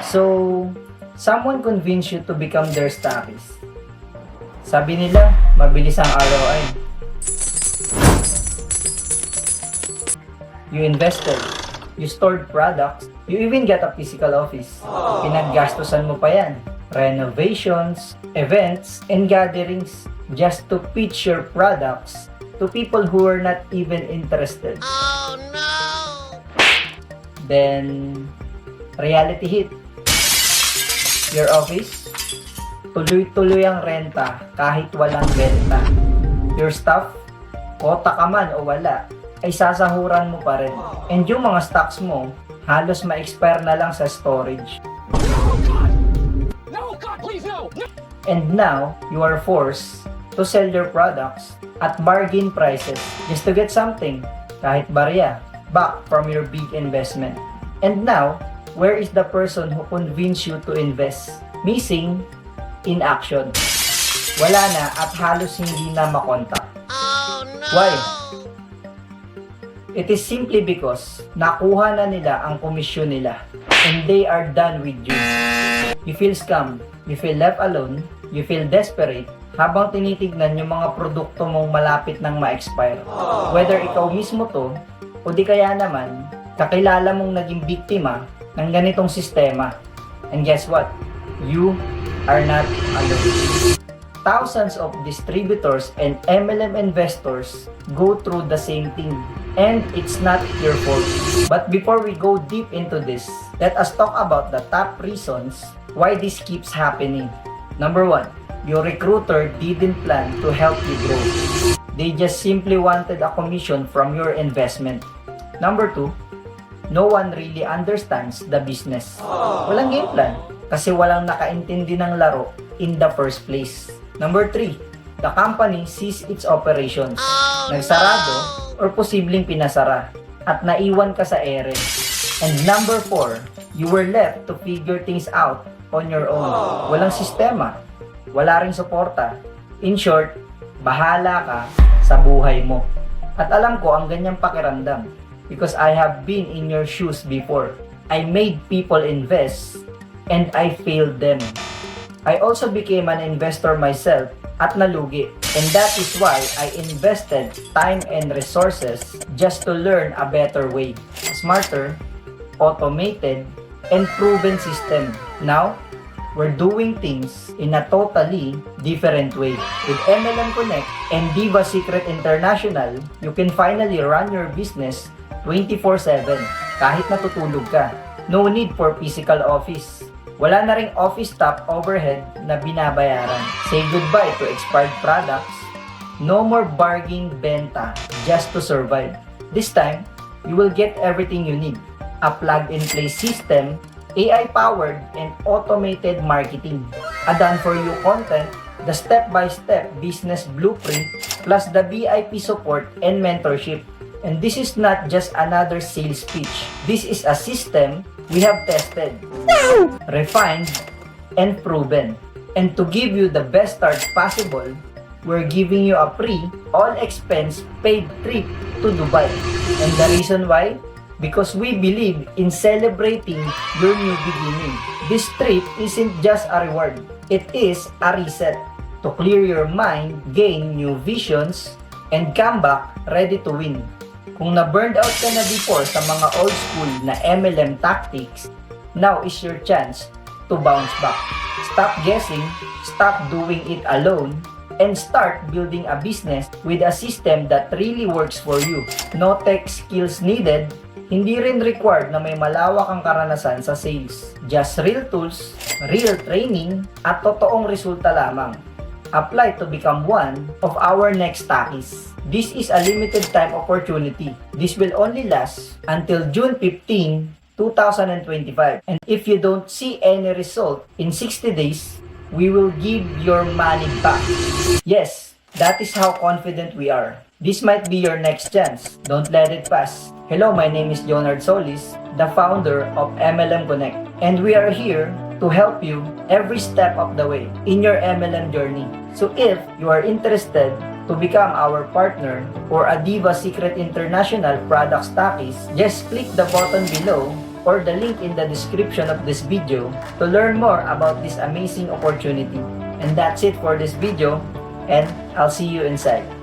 So, someone convinced you to become their stockist. Sabi nila, mabilis ang ROI. You invested, you stored products, you even get a physical office. Pinaggastusan mo pa yan. Renovations, events, and gatherings just to pitch your products to people who are not even interested. Oh no! Then, reality hit. Your office, tuloy-tuloy ang renta kahit walang benta. Your staff, kota ka man o wala, ay sasahuran mo pa rin. And yung mga stocks mo, halos ma-expire na lang sa storage. No, God, please, no! And now, you are forced to sell your products at bargain prices just to get something, kahit barya, back from your big investment. And now, where is the person who convinced you to invest? Missing in action. Wala na at halos hindi na makontak. Oh no! Why? It is simply because nakuha na nila ang komisyon nila and they are done with you. You feel scammed, you feel left alone, you feel desperate habang tinitignan yung mga produkto mong malapit nang ma-expire. Whether ikaw mismo to o di kaya naman kakilala mong naging biktima ng ganitong sistema. And guess what? You are not alone. Thousands of distributors and MLM investors go through the same thing. And it's not your fault. But before we go deep into this, let us talk about the top reasons why this keeps happening. Number 1, your recruiter didn't plan to help you grow. They just simply wanted a commission from your investment. Number 2, no one really understands the business. Walang game plan kasi walang nakaintindi ng laro in the first place. Number 3, the company sees its operations. Nagsarado or posibleng pinasara at naiwan ka sa ere. And number 4, you were left to figure things out on your own. Walang sistema, wala ring suporta. In short, bahala ka sa buhay mo. At alam ko ang ganyang pakiramdam because I have been in your shoes before. I made people invest and I failed them. I also became an investor myself at nalugi. And that is why I invested time and resources just to learn a better way. A smarter, automated, and proven system. Now, we're doing things in a totally different way. With MLM Connect and Diva Secret International, you can finally run your business 24/7 kahit natutulog ka. No need for physical office. Wala na ring office staff overhead na binabayaran. Say goodbye to expired products. No more bargain benta just to survive. This time, you will get everything you need. A plug-and-play system, AI-powered and automated marketing. A done-for-you content, the step-by-step business blueprint, plus the VIP support and mentorship. And this is not just another sales pitch. This is a system we have tested, refined, and proven. And to give you the best start possible, we're giving you a free, all-expense paid trip to Dubai. And the reason why? Because we believe in celebrating your new beginning. This trip isn't just a reward. It is a reset to clear your mind, gain new visions, and come back ready to win. Kung na-burned out ka na before sa mga old school na MLM tactics, now is your chance to bounce back. Stop guessing, stop doing it alone, and start building a business with a system that really works for you. No tech skills needed, hindi rin required na may malawak ang karanasan sa sales. Just real tools, real training, at totoong resulta lamang. Apply to become one of our next stockists. This is a limited time opportunity. This will only last until June 15, 2025. And if you don't see any result in 60 days, we will give your money back. Yes, that is how confident we are. This might be your next chance. Don't let it pass. Hello, my name is Jonard Solis, the founder of MLM Connect. And we are here to help you every step of the way in your MLM journey. So if you are interested to become our partner or a Diva Secret International product stockist, just click the button below or the link in the description of this video to learn more about this amazing opportunity. And that's it for this video, and I'll see you inside.